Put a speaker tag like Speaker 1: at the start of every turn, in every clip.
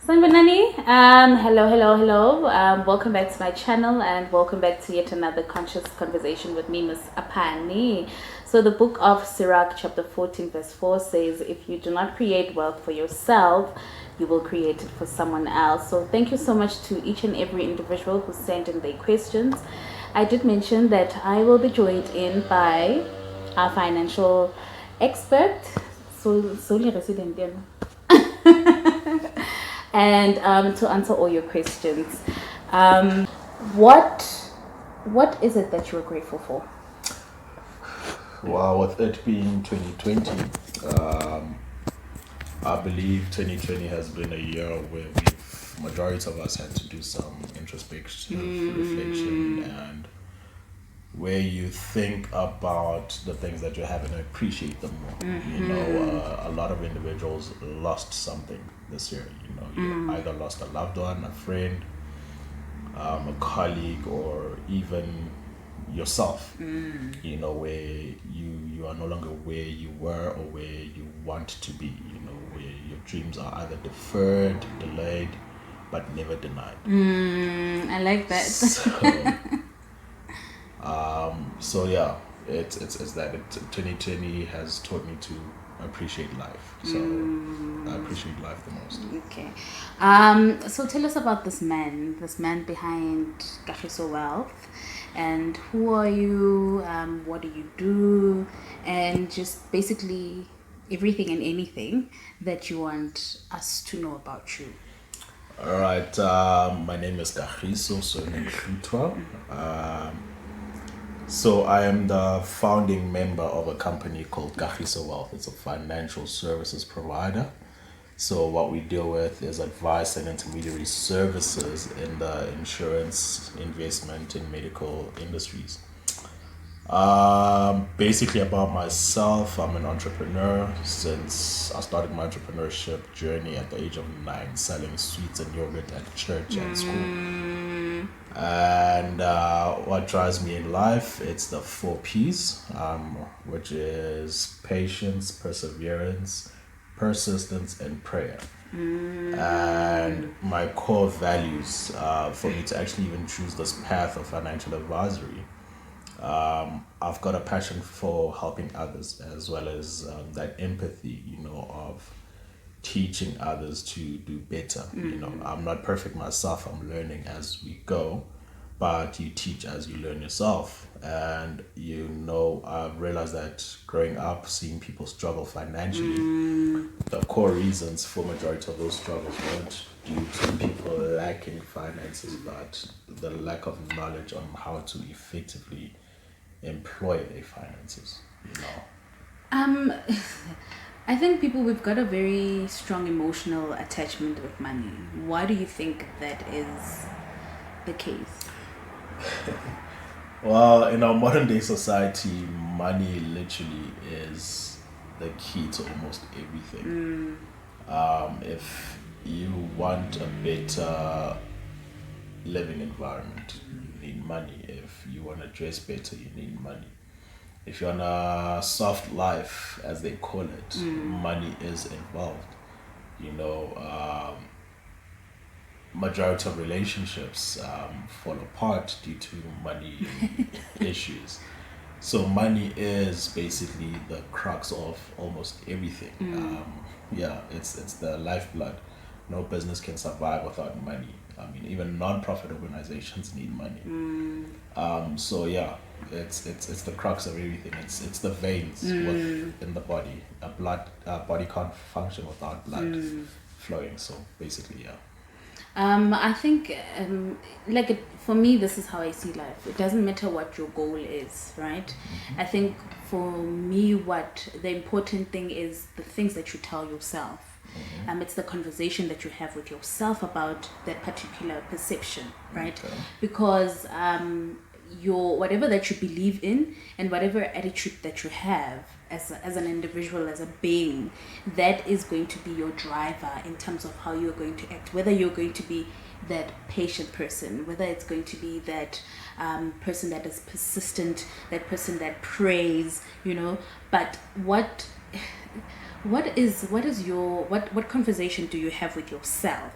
Speaker 1: Sanbanani, hello. Welcome back to my channel and welcome back to yet another conscious conversation with me, Miss Apani. So the book of Sirach chapter 14 verse 4 says, if you do not create wealth for yourself, you will create it for someone else. So thank you so much to each and every individual who sent in their questions. I did mention that I will be joined in by our financial expert, Soli Resident. And to answer all your questions. What is it that you're grateful for?
Speaker 2: Well, with it being 2020, I believe 2020 has been a year where majority of us had to do some introspective reflection, and where you think about the things that you have and appreciate them more. You know, a lot of individuals lost something this year. You know, you either lost a loved one, a friend, a colleague, or even yourself. You know, where you are no longer where you were or where you want to be. You know, where your dreams are either deferred, delayed, but never denied.
Speaker 1: I like that.
Speaker 2: So yeah, it's that 2020 has taught me to appreciate life. So I appreciate life the most.
Speaker 1: Okay. So tell us about this man behind Kagiso Wealth, and who are you? What do you do? And just basically everything and anything that you want us to know about you.
Speaker 2: All right. My name is Kagiso Hlutwa. So I am the founding member of a company called Kagiso Wealth. It's a financial services provider. So what we deal with is advice and intermediary services in the insurance, investment, and medical industries. Basically about myself, I'm an entrepreneur since I started my entrepreneurship journey at the age of 9, selling sweets and yogurt at church and school. And what drives me in life, it's the 4 P's, which is patience, perseverance, persistence, and prayer. And my core values for me to actually even choose this path of financial advisory, I've got a passion for helping others, as well as that empathy, you know, of teaching others to do better. You know, I'm not perfect myself, I'm learning as we go, but you teach as you learn yourself. And you know, I've realized that growing up, seeing people struggle financially, the core reasons for majority of those struggles weren't due to people lacking finances, but the lack of knowledge on how to effectively employ their finances, you know.
Speaker 1: I think we've got a very strong emotional attachment with money. Why do you think that is the case?
Speaker 2: Well, in our modern day society, money literally is the key to almost everything. If you want a better living environment, you need money. If you want to dress better, you need money. If you're on a soft life, as they call it, money is involved. You know, majority of relationships fall apart due to money issues. So money is basically the crux of almost everything. Yeah, it's the lifeblood. No business can survive without money. I mean, even non-profit organizations need money. So yeah, it's the crux of everything. It's the veins in the body. Body can't function without blood flowing. So basically, yeah.
Speaker 1: I think, for me, this is how I see life. It doesn't matter what your goal is, right? I think for me, what the important thing is the things that you tell yourself. It's the conversation that you have with yourself about that particular perception, right?
Speaker 2: Okay.
Speaker 1: Because your whatever that you believe in and whatever attitude that you have as an individual, as a being, that is going to be your driver in terms of how you're going to act. Whether you're going to be that patient person, whether it's going to be that person that is persistent, that person that prays, you know. But what conversation do you have with yourself?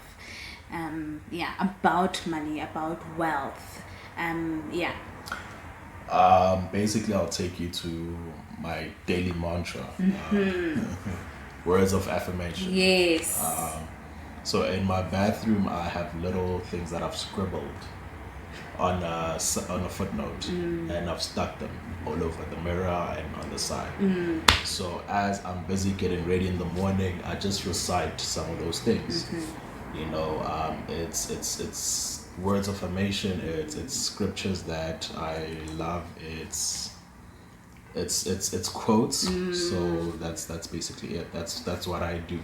Speaker 1: About money, about wealth. Yeah.
Speaker 2: Basically, I'll take you to my daily mantra, words of affirmation.
Speaker 1: Yes.
Speaker 2: So in my bathroom, I have little things that I've scribbled on a footnote, and I've stuck them all over the mirror and on the side. So as I'm busy getting ready in the morning, I just recite some of those things. It's words of affirmation. It's scriptures that I love. It's quotes. So that's basically it. That's what I do.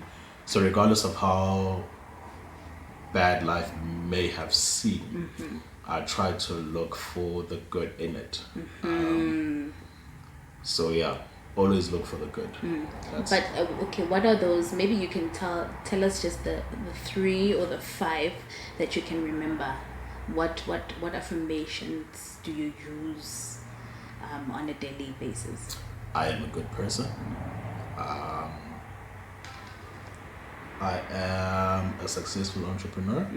Speaker 2: So regardless of how bad life may have seemed, I try to look for the good in it. So yeah, always look for the good.
Speaker 1: But okay, what are those? Maybe you can tell us just the 3 or the 5 that you can remember. What affirmations do you use on a daily basis?
Speaker 2: I am a good person. I am a successful entrepreneur.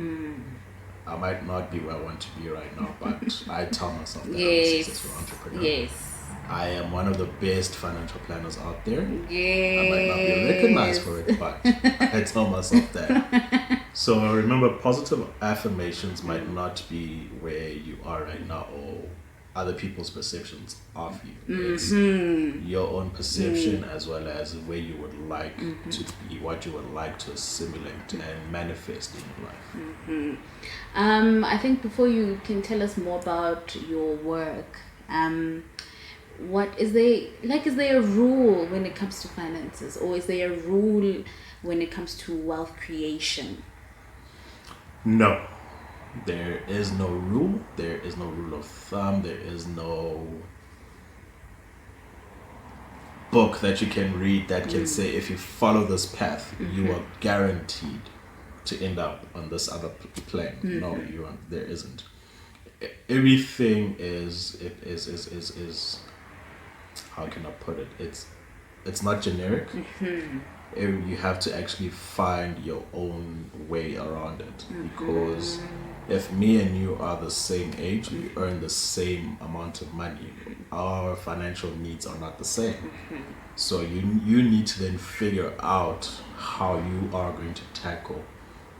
Speaker 2: I might not be where I want to be right now, but I tell myself that I'm a successful entrepreneur.
Speaker 1: Yes.
Speaker 2: I am one of the best financial planners out there.
Speaker 1: Yes.
Speaker 2: I might not be recognized for it, but I tell myself that. So remember, positive affirmations might not be where you are right now or other people's perceptions of you. It's your own perception as well as where you would like to be, what you would like to assimilate and manifest in your life.
Speaker 1: I think before you can tell us more about your work, what is there a rule when it comes to finances, or is there a rule when it comes to wealth creation?
Speaker 2: No, there is no rule. There is no rule of thumb. There is no book that you can read that can say if you follow this path, you are guaranteed to end up on this other plane. No, there isn't. Everything is how can I put it? It's not generic. You have to actually find your own way around it, because if me and you are the same age, we earn the same amount of money, our financial needs are not the same. So you need to then figure out how you are going to tackle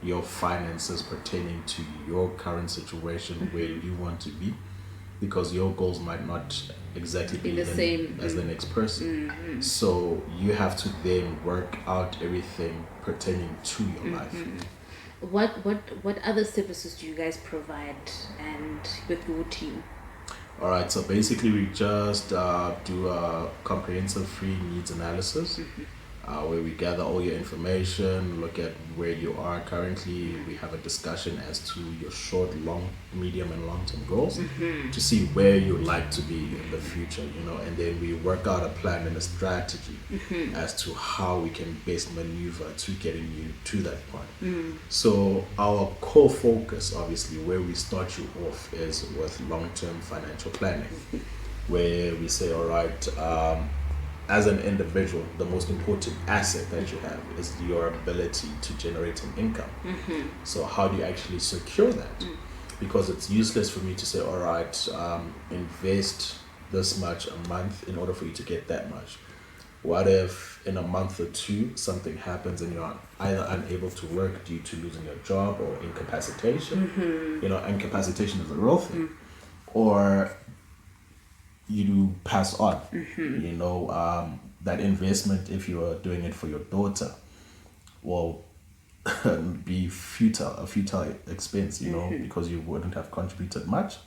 Speaker 2: your finances pertaining to your current situation, where you want to be, because your goals might not exactly be
Speaker 1: the same
Speaker 2: as the next person. So you have to then work out everything pertaining to your life.
Speaker 1: What other services do you guys provide and with your team?
Speaker 2: All right, so basically we just do a comprehensive free needs analysis, where we gather all your information, look at where you are currently. We have a discussion as to your short, long, medium, and long-term goals to see where you'd like to be in the future, and then we work out a plan and a strategy as to how we can best maneuver to getting you to that point. So our core focus, obviously, where we start you off is with long-term financial planning, where we say, all right, as an individual, the most important asset that you have is your ability to generate an income. So how do you actually secure that? Because it's useless for me to say, all right, invest this much a month in order for you to get that much. What if in a month or two something happens and you're either unable to work due to losing your job or incapacitation? Incapacitation is a real thing. Or you pass on. That investment, if you are doing it for your daughter, will be a futile expense, because you wouldn't have contributed much.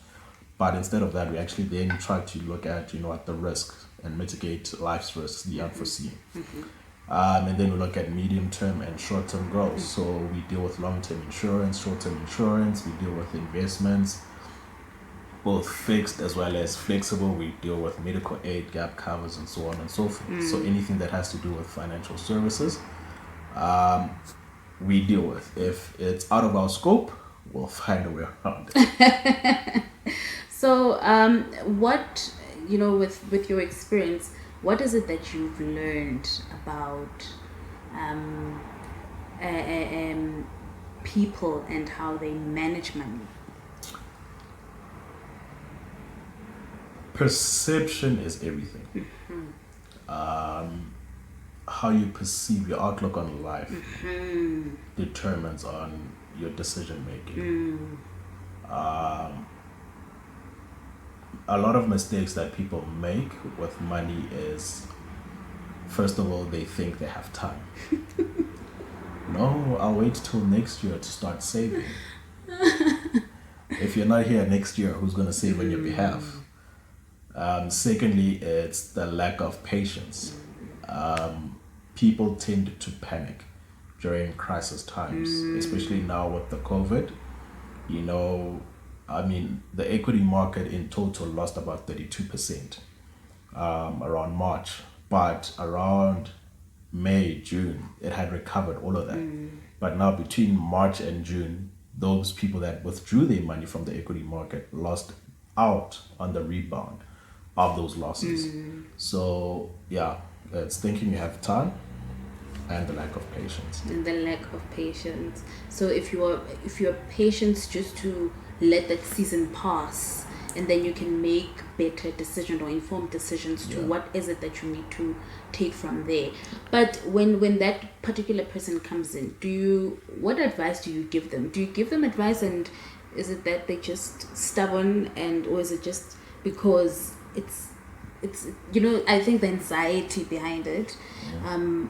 Speaker 2: But instead of that, we actually then try to look at, at the risks and mitigate life's risks, the unforeseen. And then we look at medium-term and short-term goals. So we deal with long-term insurance, short-term insurance, we deal with investments, both fixed as well as flexible. We deal with medical aid, gap covers, and so on and so forth. So anything that has to do with financial services, we deal with. If it's out of our scope, we'll find a way around it.
Speaker 1: So, what, with your experience, what is it that you've learned about um, people and how they manage money?
Speaker 2: Perception is everything. How you perceive your outlook on life determines on your decision making. A lot of mistakes that people make with money is, first of all, they think they have time. No, I'll wait till next year to start saving. If you're not here next year, who's going to save on your behalf? Secondly, it's the lack of patience. People tend to panic during crisis times, especially now with the COVID. You know, I mean, the equity market in total lost about 32% around March, but around May, June, it had recovered all of that. But now between March and June, those people that withdrew their money from the equity market lost out on the rebound of those losses. So yeah, it's thinking you have time and the lack of patience.
Speaker 1: And the lack of patience. So if you're patient just to let that season pass, and then you can make better decisions or informed decisions to what is it that you need to take from there. But when that particular person comes in, what advice do you give them? Do you give them advice, and is it that they're just stubborn, or is it just because it's I think the anxiety behind it.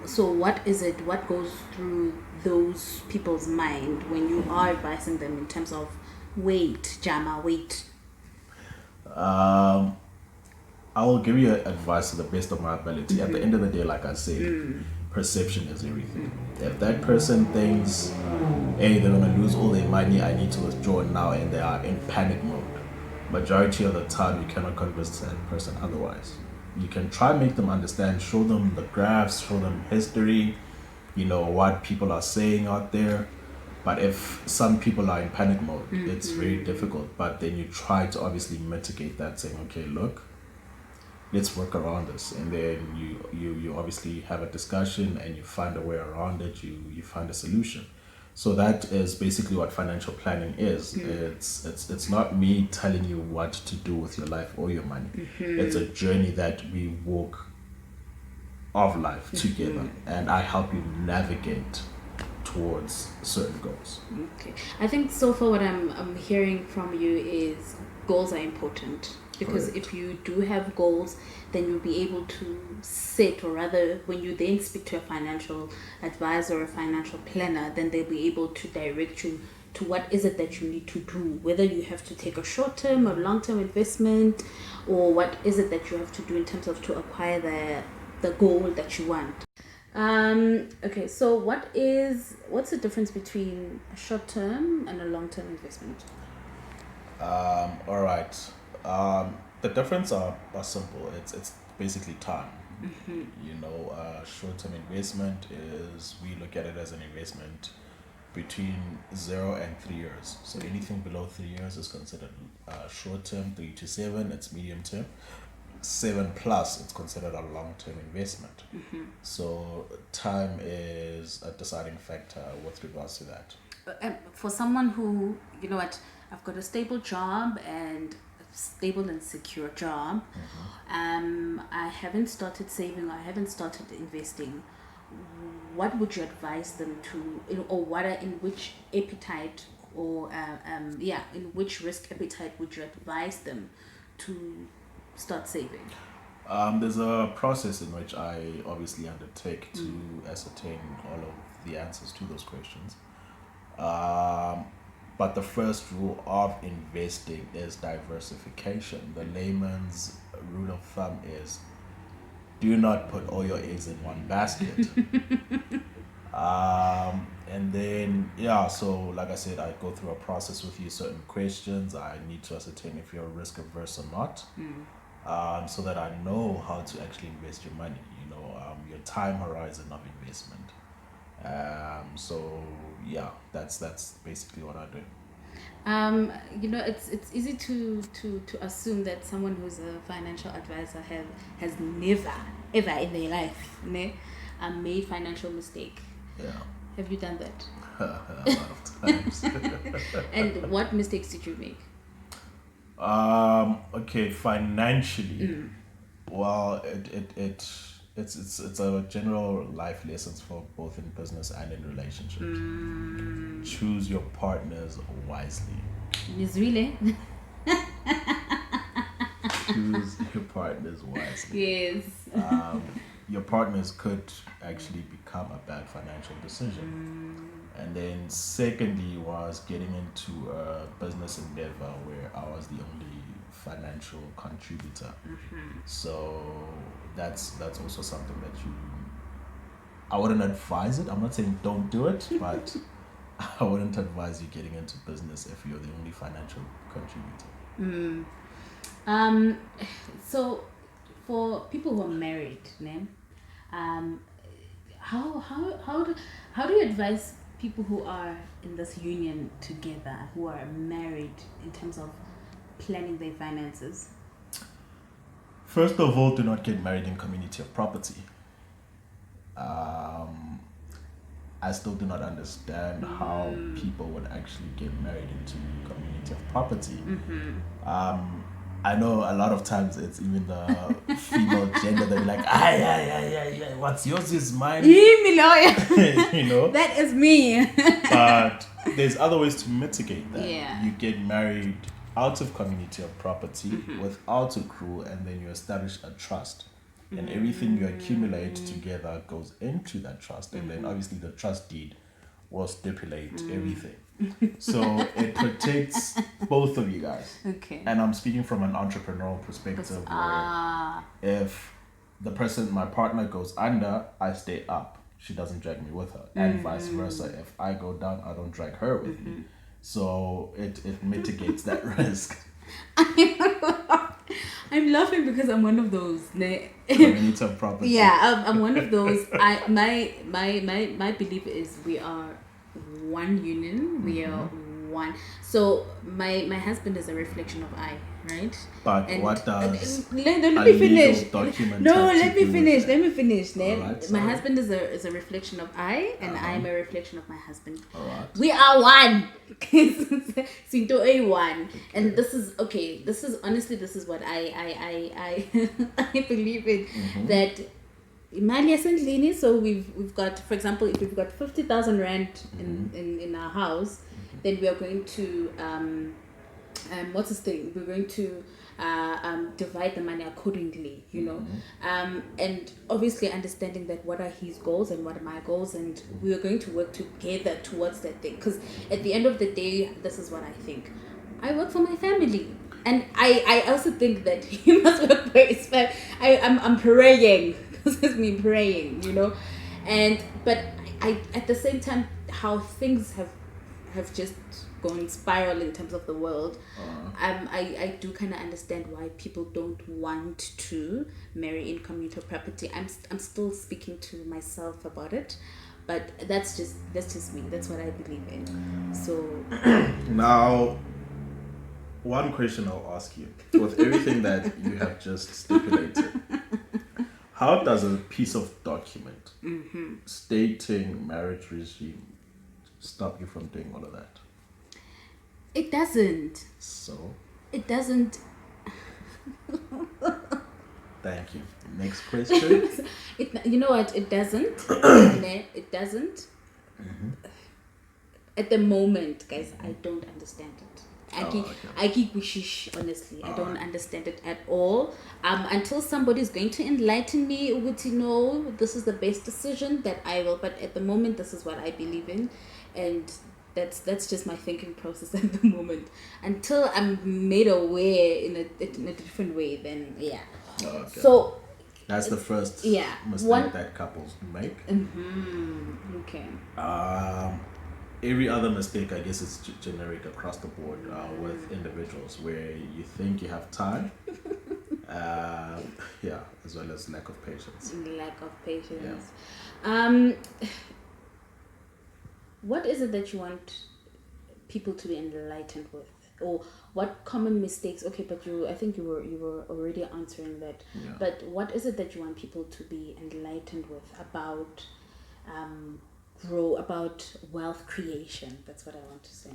Speaker 1: So what is it, what goes through those people's mind when you are advising them in terms of wait?
Speaker 2: I will give you advice to the best of my ability. At the end of the day, like I said, perception is everything. If that person thinks, hey, they're going to lose all their money, I need to withdraw now, and they are in panic mode, majority of the time you cannot convince that person otherwise. You can try make them understand, show them the graphs, show them history, what people are saying out there. But if some people are in panic mode, it's very difficult. But then you try to obviously mitigate that, saying, okay, look, let's work around this. And then you obviously have a discussion and you find a way around it, you find a solution. So that is basically what financial planning is. It's not me telling you what to do with your life or your money. It's a journey that we walk of life together, and I help you navigate towards certain goals.
Speaker 1: Okay. I think so far what I'm hearing from you is goals are important. Because
Speaker 2: Correct.
Speaker 1: if you do have goals, then you'll be able to set, or rather, when you then speak to a financial advisor or a financial planner, then they'll be able to direct you to what is it that you need to do, whether you have to take a short-term or long-term investment, or what is it that you have to do in terms of to acquire the goal that you want. Okay, so what's the difference between a short-term and a long-term investment?
Speaker 2: All right. The difference are simple. It's basically time. Short-term investment is, we look at it as an investment between 0 and 3 years. So anything below 3 years is considered short-term. 3 to 7, it's medium-term. 7 plus, it's considered a long-term investment. So time is a deciding factor with regards to that.
Speaker 1: For someone who, I've got a stable job and a stable and secure job, I haven't started saving, or I haven't started investing, what would you advise them to, or in which appetite, or in which risk appetite would you advise them to start saving?
Speaker 2: There's a process in which I obviously undertake to ascertain all of the answers to those questions. But the first rule of investing is diversification. The layman's rule of thumb is, do not put all your eggs in one basket. And then, so like I said, I go through a process with you, certain questions. I need to ascertain if you're risk averse or not, so that I know how to actually invest your money, your time horizon of investment. So yeah, that's basically what I do.
Speaker 1: It's easy to assume that someone who's a financial advisor has never ever in their life, made financial mistake.
Speaker 2: Yeah.
Speaker 1: Have you done that?
Speaker 2: A lot of times.
Speaker 1: And what mistakes did you make?
Speaker 2: Okay, financially. Well, it's a general life lessons for both in business and in relationships. Choose your partners wisely.
Speaker 1: Is really?
Speaker 2: Choose your partners wisely.
Speaker 1: Yes.
Speaker 2: Your partners could actually become a bad financial decision. And then secondly was getting into a business endeavor where I was the only financial contributor. So that's also something that I wouldn't advise it. I'm not saying don't do it, but I wouldn't advise you getting into business if you're the only financial contributor.
Speaker 1: So for people who are married, how do you advise people who are in this union together, who are married, in terms of planning their finances?
Speaker 2: First of all, do not get married in community of property. I still do not understand how people would actually get married into community of property. I know a lot of times it's even the female gender that be like, yeah, what's yours is mine.
Speaker 1: You
Speaker 2: know?
Speaker 1: That is me.
Speaker 2: But there's other ways to mitigate that.
Speaker 1: Yeah.
Speaker 2: You get married out of community of property without a crew, and then you establish a trust. And everything you accumulate together goes into that trust. And then obviously the trust deed will stipulate everything. So it protects both of you guys.
Speaker 1: Okay.
Speaker 2: And I'm speaking from an entrepreneurial perspective where if the person, my partner, goes under, I stay up. She doesn't drag me with her. And vice versa. If I go down, I don't drag her with me. So it mitigates that risk.
Speaker 1: I'm laughing because I'm one of those.
Speaker 2: Community of property.
Speaker 1: Yeah, I'm one of those. My belief is we are one union. We are one. So my husband is a reflection of I, right?
Speaker 2: But what does
Speaker 1: let me finish.
Speaker 2: Document
Speaker 1: No,
Speaker 2: have to
Speaker 1: let me
Speaker 2: do
Speaker 1: finish.
Speaker 2: with
Speaker 1: Let me finish.
Speaker 2: Right,
Speaker 1: my husband is a reflection of I, and I am a reflection of my husband.
Speaker 2: All right.
Speaker 1: We are one. Sinto a one. And this is okay. This is honestly, this is what I I believe in. That imali yasendlini, so we've got, for example, if we've got 50,000 rand in our house, then we are going to what's this thing? We're going to divide the money accordingly, you know. And obviously understanding that what are his goals and what are my goals, and we are going to work together towards that thing. Because at the end of the day, this is what I think. I work for my family. And I also think that he must work for his family. I'm praying. This is me praying, you know. But I at the same time, how things have just gone spiral in terms of the world, I do kind of understand why people don't want to marry in communal property. I'm still speaking to myself about it, but that's just me. That's what I believe in. So
Speaker 2: now, one question I'll ask you, with everything that you have just stipulated, how does a piece of document stating marriage regime stop you from doing all of that?
Speaker 1: it doesn't.
Speaker 2: So?
Speaker 1: It doesn't.
Speaker 2: Thank you. Next question.
Speaker 1: You know what? It doesn't. It doesn't. At the moment, guys, I don't understand it. I keep wishish, honestly. I don't understand it at all. Until somebody is going to enlighten me with, this is the best decision, that I will. But at the moment, this is what I believe in, and that's just my thinking process at the moment. Until I'm made aware in a different way, then yeah.
Speaker 2: Okay.
Speaker 1: So
Speaker 2: that's the first mistake that couples make.
Speaker 1: Okay.
Speaker 2: Every other mistake, I guess, is generic across the board with individuals, where you think you have time, as well as lack of patience.
Speaker 1: Yeah. What is it that you want people to be enlightened with? or what common mistakes? Okay, but I think you were already answering that.
Speaker 2: Yeah.
Speaker 1: But what is it that you want people to be enlightened with about about wealth creation? That's what I want to say.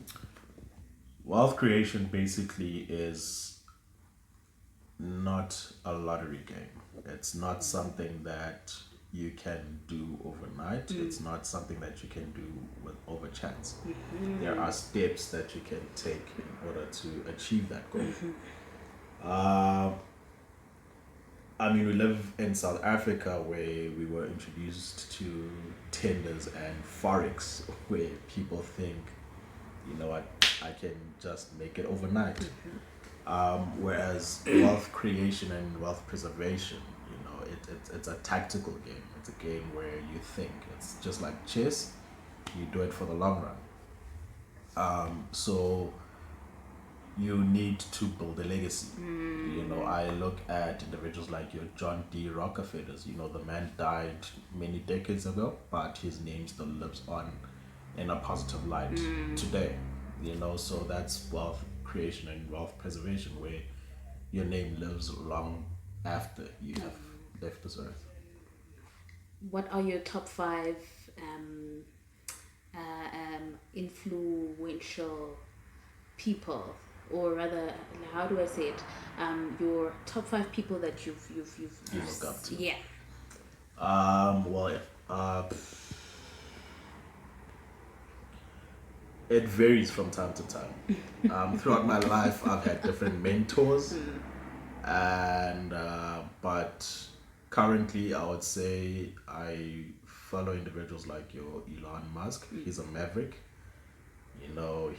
Speaker 2: Wealth creation basically is not a lottery game. It's not something that you can do overnight. It's not something that you can do with over chance. There are steps that you can take in order to achieve that goal. I mean, we live in South Africa where we were introduced to tenders and forex, where people think, you know what, I can just make it overnight. Whereas wealth creation and wealth preservation, you know, it's a tactical game. It's a game where you think. It's just like chess. You do it for the long run. So you need to build a legacy. You know, I look at individuals like your John D. Rockefellers. You know, the man died many decades ago, but his name still lives on in a positive light today. You know, so that's wealth creation and wealth preservation, where your name lives long after you have left this earth.
Speaker 1: What are your top 5 influential people, or rather, how do I say it? Your top 5 people that you've
Speaker 2: look up to.
Speaker 1: Yeah.
Speaker 2: It varies from time to time. Throughout my life, I've had different mentors, and but currently, I would say I follow individuals like your Elon Musk. He's a maverick. You know,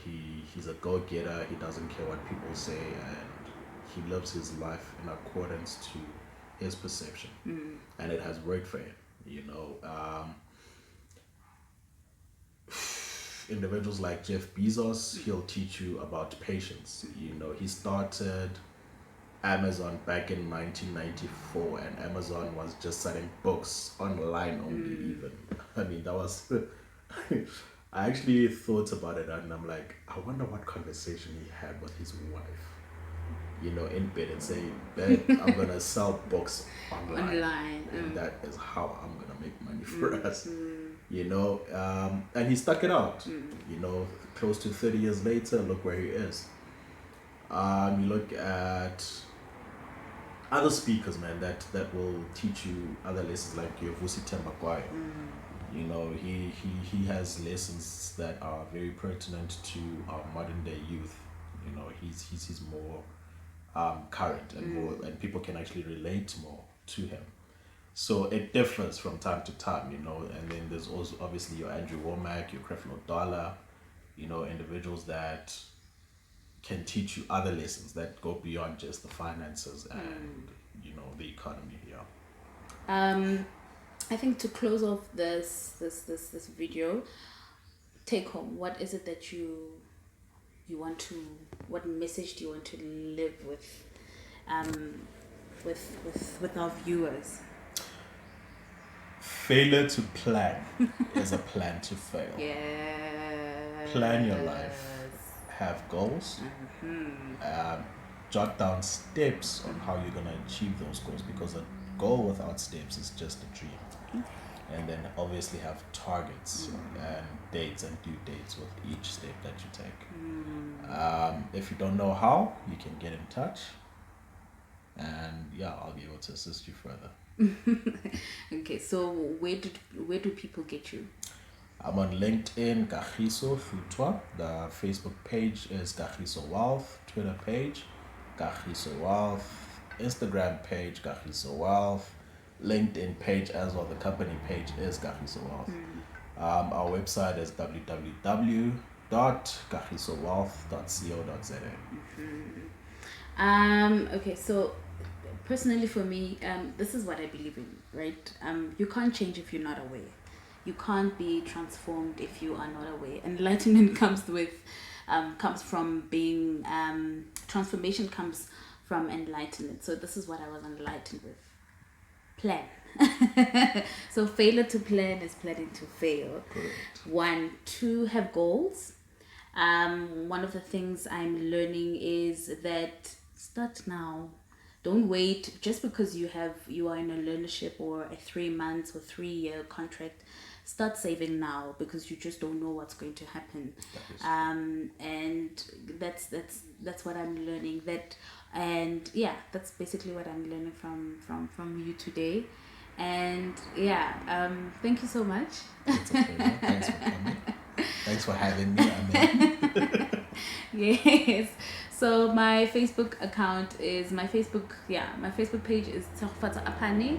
Speaker 2: he's a go-getter. He doesn't care what people say, and he lives his life in accordance to his perception, and it has worked for him. You know. Individuals like Jeff Bezos, he'll teach you about patience. You know, he started Amazon back in 1994, and Amazon was just selling books online only. Even, I mean, that was I actually thought about it, and I'm like, I wonder what conversation he had with his wife, you know, in bed, and saying, "Babe, I'm gonna sell books online, and that is how I'm gonna make money for us." You know, and he stuck it out. You know, close to 30 years later, look where he is. You look at other speakers, man, that will teach you other lessons, like your Vusi Tembakwayo. You know, he has lessons that are very pertinent to our modern day youth. You know, he's more current and more, and people can actually relate more to him. So it differs from time to time, you know. And then there's also obviously your Andrew Wommack, your Creflo Dollar, you know, individuals that can teach you other lessons that go beyond just the finances and you know, the economy. Yeah.
Speaker 1: I think to close off this video, take home, what is it that you want to, what message do you want to live with our viewers?
Speaker 2: Failure to plan is a plan to fail.
Speaker 1: Yeah.
Speaker 2: Plan your life. Have goals. Jot down steps on how you're gonna achieve those goals, because a goal without steps is just a dream. And then obviously have targets and dates and due dates with each step that you take. If you don't know how, you can get in touch, and yeah, I'll be able to assist you further.
Speaker 1: Okay, so where do people get you?
Speaker 2: I'm on LinkedIn, Kagiso Hlutwa. The Facebook page is Kagiso Wealth. Twitter page, Kagiso Wealth. Instagram page, Kagiso Wealth. LinkedIn page as well. The company page is Kagiso Wealth. Our website is www.kagisowealth.co.za.
Speaker 1: Okay, so personally for me, this is what I believe in, right? You can't change if you're not aware. You can't be transformed if you are not aware. Enlightenment comes from being, transformation comes from enlightenment. So this is what I was enlightened with. Plan. So failure to plan is planning to fail.
Speaker 2: Correct.
Speaker 1: 1, 2, have goals. One of the things I'm learning is that start now. Don't wait just because you are in a learnership or a 3 months or 3 year contract. Start saving now because you just don't know what's going to happen. And that's what I'm learning. That's basically what I'm learning from you today. And thank you so much.
Speaker 2: It's okay. Thanks for coming. Thanks for having me. Amen.
Speaker 1: Yes. So my Facebook page is Tshegofatso Apane,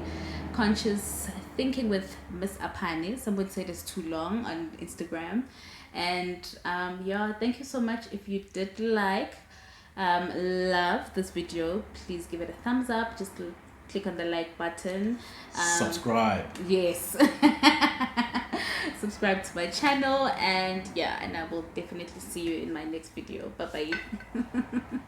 Speaker 1: Conscious Thinking with Miss Apane. Someone said it's too long on Instagram. And thank you so much. If you did love this video, please give it a thumbs up. Just click on the like button.
Speaker 2: Subscribe.
Speaker 1: Yes. Subscribe to my channel, and I will definitely see you in my next video. Bye bye.